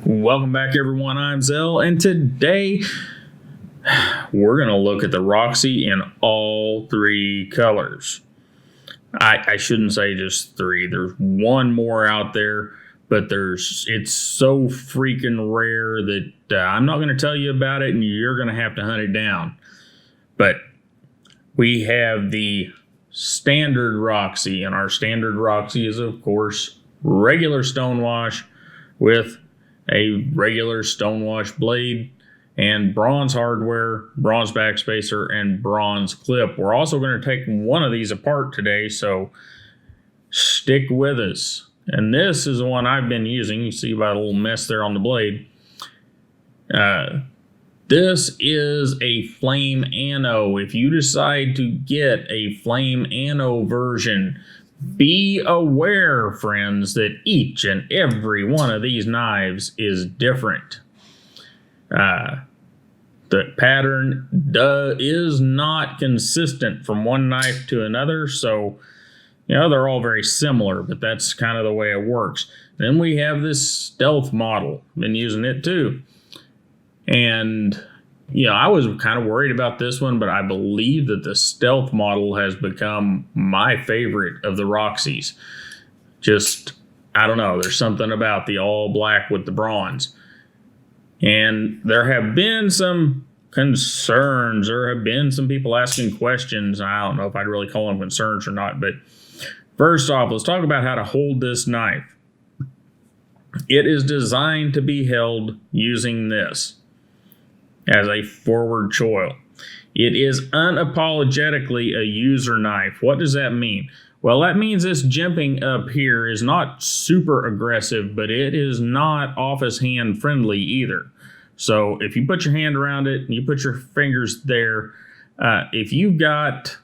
Welcome back, everyone. I'm Zell, and today we're going to look at the Roxy in all three colors. I shouldn't say just three. There's one more out there, but it's so freaking rare that I'm not going to tell you about it, and you're going to have to hunt it down. But we have the standard Roxy, and our standard Roxy is, of course, regular stonewash with a regular stonewash blade and bronze hardware, bronze backspacer, and bronze clip. We're also going to take one of these apart today, so stick with us. And this is the one I've been using. You see about a little mess there on the blade. This is a flame ano. If you decide to get a flame ano version, be aware, friends, that each and every one of these knives is different. The pattern is not consistent from one knife to another, so they're all very similar, but that's kind of the way it works. Then we have this stealth model. Been using it too. And I was kind of worried about this one, but I believe that the stealth model has become my favorite of the Roxys. Just, I don't know, there's something about the all black with the bronze. And there have been some concerns. There have been some people asking questions. I don't know if I'd really call them concerns or not, but first off, let's talk about how to hold this knife. It is designed to be held using this as a forward choil. It is unapologetically a user knife. What does that mean? Well, that means this jimping up here is not super aggressive, but it is not office hand friendly either. So if you put your hand around it and you put your fingers there, if you've got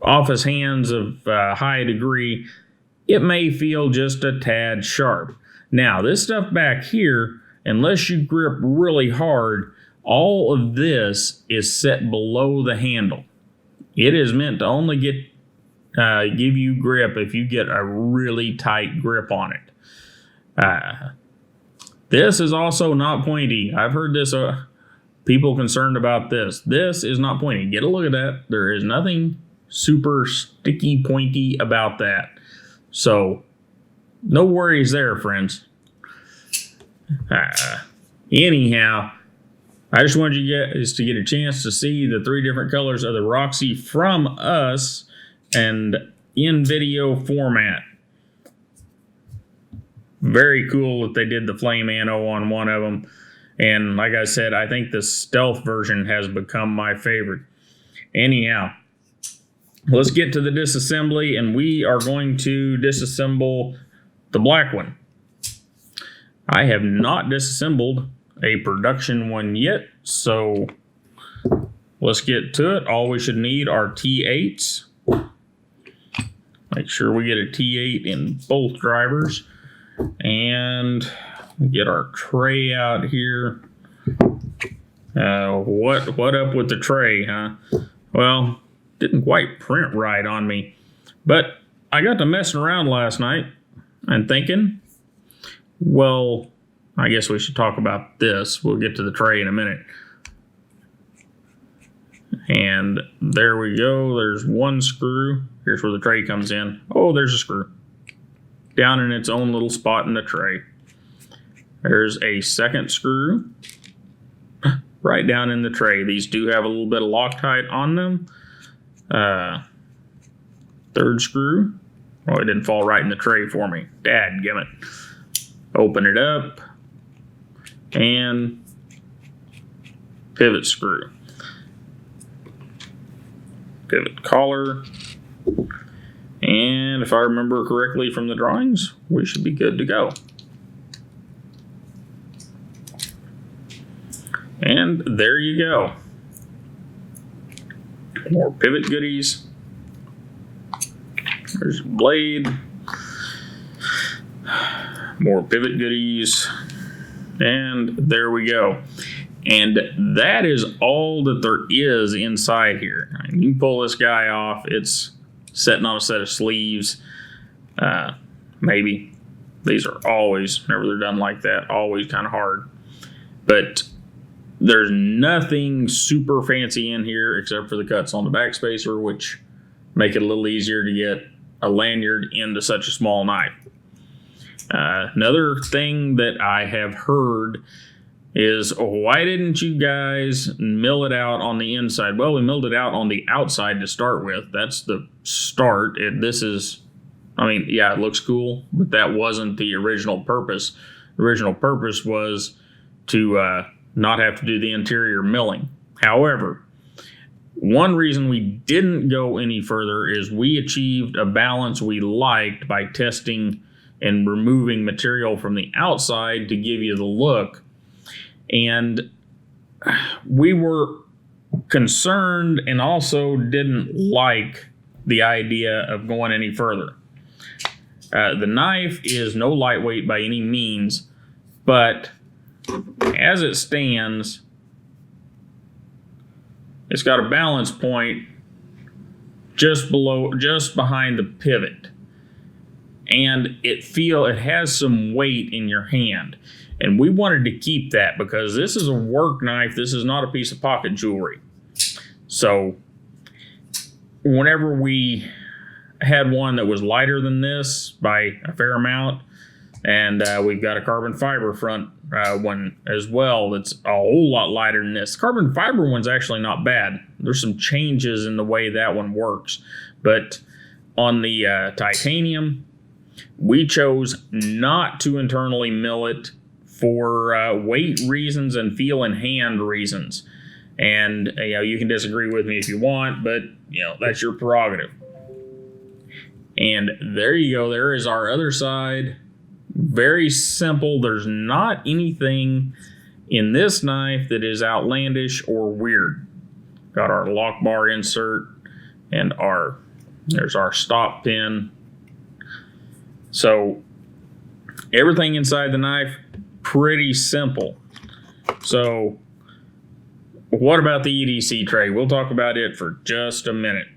office hands of high degree, it may feel just a tad sharp. Now, this stuff back here, unless you grip really hard, all of this is set below the handle. It is meant to only give you grip if you get a really tight grip on it. This is also not pointy. I've heard this people concerned about this. This is not pointy. Get a look at that. There is nothing super sticky pointy about that. So no worries there, friends. Anyhow, I just wanted you guys to get a chance to see the three different colors of the Roxy from us and in video format. Very cool that they did the flame ano on one of them. And like I said, I think the stealth version has become my favorite. Anyhow, let's get to the disassembly, and we are going to disassemble the black one. I have not disassembled a production one yet, so let's get to it. All we should need are T8s. Make sure we get a T8 in both drivers. And get our tray out here. What up with the tray, huh? Well, didn't quite print right on me. But I got to messing around last night and thinking, well, I guess we should talk about this. We'll get to the tray in a minute. And there we go. There's one screw. Here's where the tray comes in. Oh, there's a screw. Down in its own little spot in the tray. There's a second screw. Right down in the tray. These do have a little bit of Loctite on them. Third screw. Oh, it didn't fall right in the tray for me. Dadgummit. Open it up, and pivot screw, pivot collar, and if I remember correctly from the drawings, we should be good to go. And there you go. More pivot goodies. There's a blade. More pivot goodies, and there we go. And that is all that there is inside here. You can pull this guy off. It's sitting on a set of sleeves, maybe. These are always, whenever they're done like that, always kind of hard. But there's nothing super fancy in here except for the cuts on the backspacer, which make it a little easier to get a lanyard into such a small knife. Another thing that I have heard is, why didn't you guys mill it out on the inside? Well, we milled it out on the outside to start with. That's the start. This is, I mean, yeah, it looks cool, but that wasn't the original purpose. The original purpose was to not have to do the interior milling. However, one reason we didn't go any further is we achieved a balance we liked by testing and removing material from the outside to give you the look. And we were concerned and also didn't like the idea of going any further. The knife is no lightweight by any means, but as it stands, it's got a balance point just behind the pivot. And it has some weight in your hand. And we wanted to keep that because this is a work knife. This is not a piece of pocket jewelry. So whenever we had one that was lighter than this by a fair amount, and we've got a carbon fiber front one as well that's a whole lot lighter than this. The carbon fiber one's actually not bad. There's some changes in the way that one works. But on the titanium, we chose not to internally mill it for weight reasons and feel in hand reasons. And you can disagree with me if you want, but that's your prerogative. And there you go. There is our other side. Very simple. There's not anything in this knife that is outlandish or weird. Got our lock bar insert and there's our stop pin. So everything inside the knife, pretty simple. So what about the EDC tray? We'll talk about it for just a minute.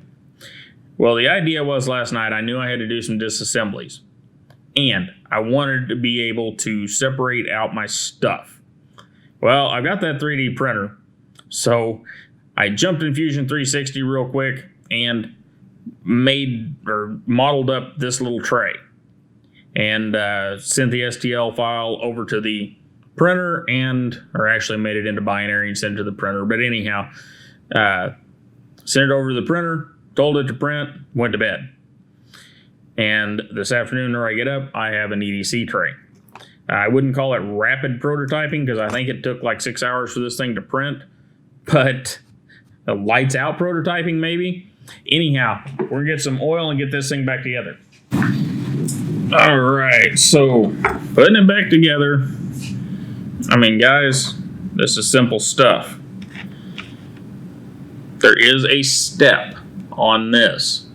Well, the idea was last night I knew I had to do some disassemblies. And I wanted to be able to separate out my stuff. Well, I've got that 3D printer. So I jumped in Fusion 360 real quick and modeled up this little tray. And sent the STL file over to the printer or actually made it into binary and sent it to the printer. But anyhow, sent it over to the printer, told it to print, went to bed. And this afternoon when I get up, I have an EDC tray. I wouldn't call it rapid prototyping because I think it took like 6 hours for this thing to print, but lights out prototyping maybe. Anyhow, we're gonna get some oil and get this thing back together. All right, so putting it back together, I mean, guys, this is simple stuff. There is a step on this.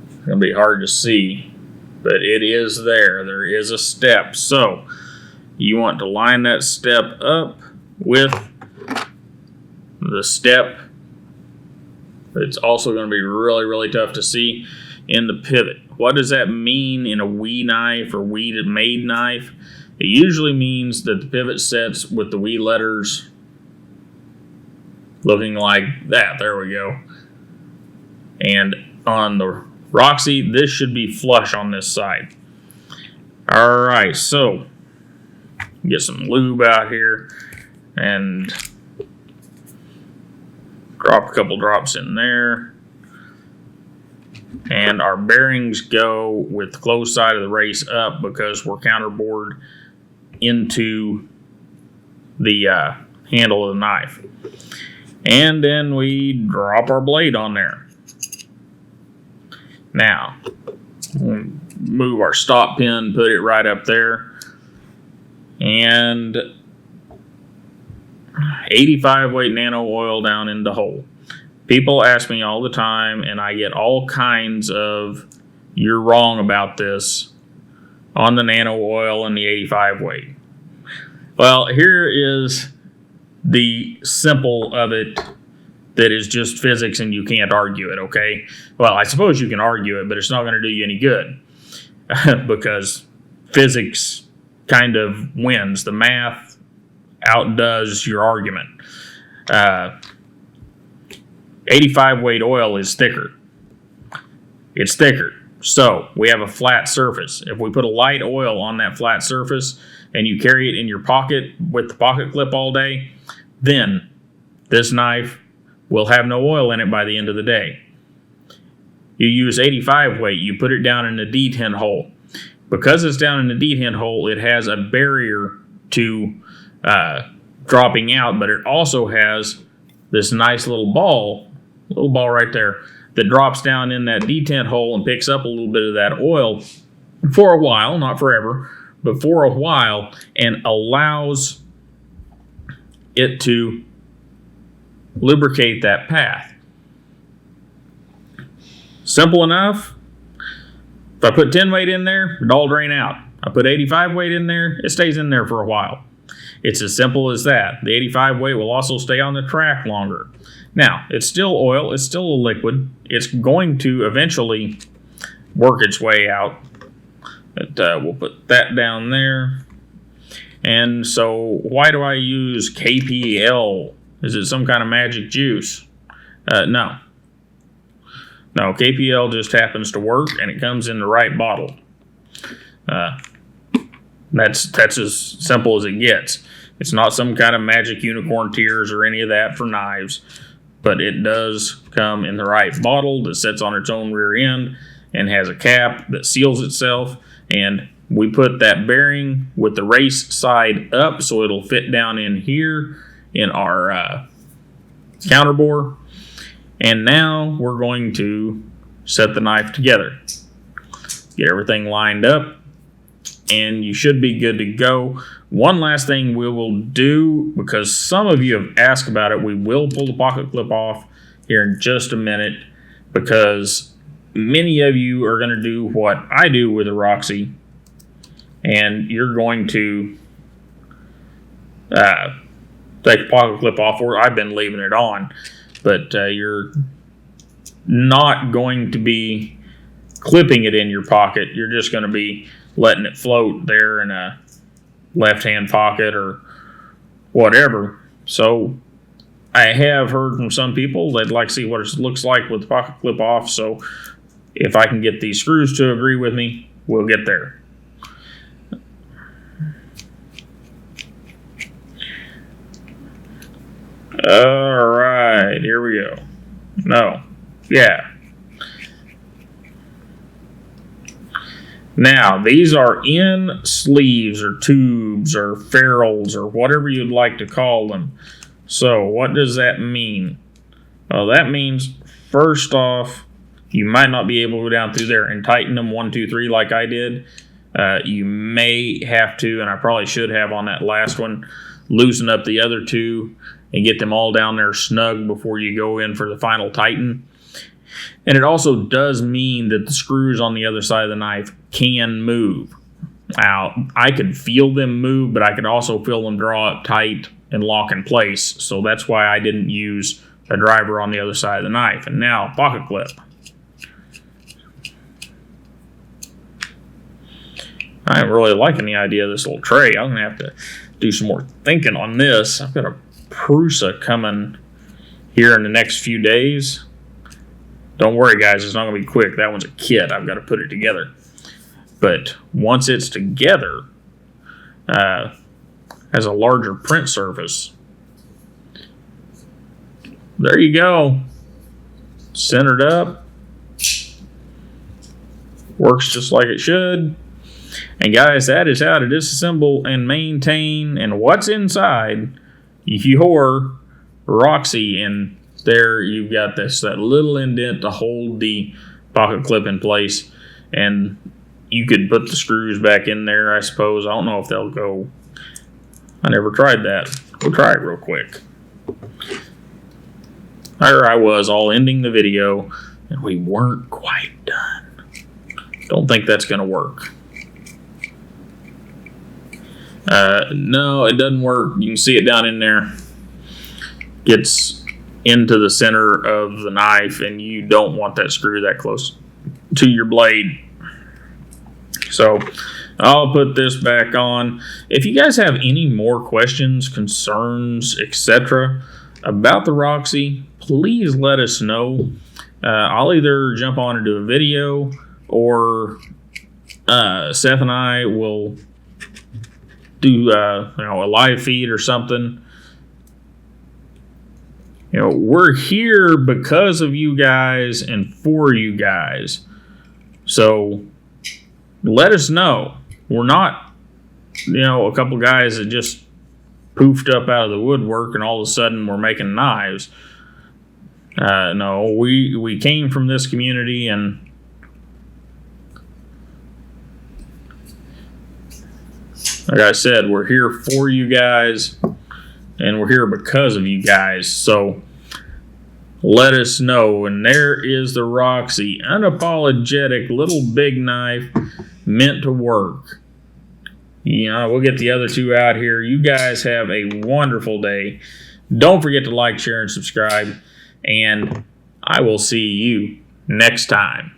It's going to be hard to see, but it is there. There is a step. So you want to line that step up with the step. It's also going to be really, really tough to see in the pivot. What does that mean in a WE knife or WE made knife? It usually means that the pivot sets with the WE letters looking like that. There we go. And on the Roxy, this should be flush on this side. All right, so get some lube out here and drop a couple drops in there. And our bearings go with the closed side of the race up because we're counterbored into the handle of the knife. And then we drop our blade on there. Now, we'll move our stop pin, put it right up there. And 85 weight nano oil down in the hole. People ask me all the time, and I get all kinds of, you're wrong about this on the nano oil and the 85 weight. Well, here is the simple of it that is just physics and you can't argue it, okay? Well, I suppose you can argue it, but it's not going to do you any good because physics kind of wins. The math outdoes your argument. 85 weight oil is thicker. It's thicker. So we have a flat surface. If we put a light oil on that flat surface and you carry it in your pocket with the pocket clip all day, then this knife will have no oil in it by the end of the day. You use 85 weight, you put it down in a detent hole. Because it's down in a detent hole, it has a barrier to dropping out, but it also has this nice little ball right there that drops down in that detent hole and picks up a little bit of that oil for a while, not forever, but for a while, and allows it to lubricate that path. Simple enough. If I put 10 weight in there, it all drain out. I put 85 weight in there, it stays in there for a while. It's as simple as that. The 85 weight will also stay on the track longer. Now, it's still oil, it's still a liquid. It's going to eventually work its way out. But we'll put that down there. And so, why do I use KPL? Is it some kind of magic juice? No. No, KPL just happens to work, and it comes in the right bottle. That's as simple as it gets. It's not some kind of magic unicorn tears or any of that for knives, but it does come in the right bottle that sits on its own rear end and has a cap that seals itself. And we put that bearing with the race side up so it'll fit down in here in our counterbore. And now we're going to set the knife together. Get everything lined up, and you should be good to go. One last thing we will do, because some of you have asked about it, we will pull the pocket clip off here in just a minute, because many of you are going to do what I do with a Roxy, and you're going to take the pocket clip off, or I've been leaving it on, but you're not going to be clipping it in your pocket. You're just going to be letting it float there in a left-hand pocket or whatever. So I have heard from some people they'd like to see what it looks like with the pocket clip off. So if I can get these screws to agree with me, we'll get there. All right, here we go. No, yeah. Now, these are in sleeves or tubes or ferrules or whatever you'd like to call them. So, what does that mean? Well, that means, first off, you might not be able to go down through there and tighten them 1, 2, 3 like I did. You may have to, and I probably should have on that last one, loosen up the other two and get them all down there snug before you go in for the final tighten. And it also does mean that the screws on the other side of the knife can move. Now, I could feel them move, but I could also feel them draw up tight and lock in place. So that's why I didn't use a driver on the other side of the knife. And now, pocket clip. I am really liking the idea of this little tray. I'm going to have to do some more thinking on this. I've got a Prusa coming here in the next few days. Don't worry, guys, it's not going to be quick. That one's a kit. I've got to put it together. But once it's together, has a larger print surface. There you go. Centered up. Works just like it should. And guys, that is how to disassemble and maintain and what's inside your Roxy. And there you've got that little indent to hold the pocket clip in place, and you could put the screws back in there, I suppose. I don't know if they'll go. I never tried that. We'll try it real quick. There I was, all ending the video, and we weren't quite done. Don't think that's going to work. No, it doesn't work. You can see it down in there. Gets into the center of the knife, and you don't want that screw that close to your blade. So I'll put this back on. If you guys have any more questions, concerns, etc. about the Roxy, please let us know. I'll either jump on and do a video, or Seth and I will do a live feed or something. We're here because of you guys and for you guys. So let us know. We're not, a couple guys that just poofed up out of the woodwork and all of a sudden we're making knives. No, we came from this community, and like I said, we're here for you guys, and we're here because of you guys. So let us know. And there is the Roxy, unapologetic little big knife, meant to work. We'll get the other two out here. You guys have a wonderful day. Don't forget to like, share, and subscribe. And I will see you next time.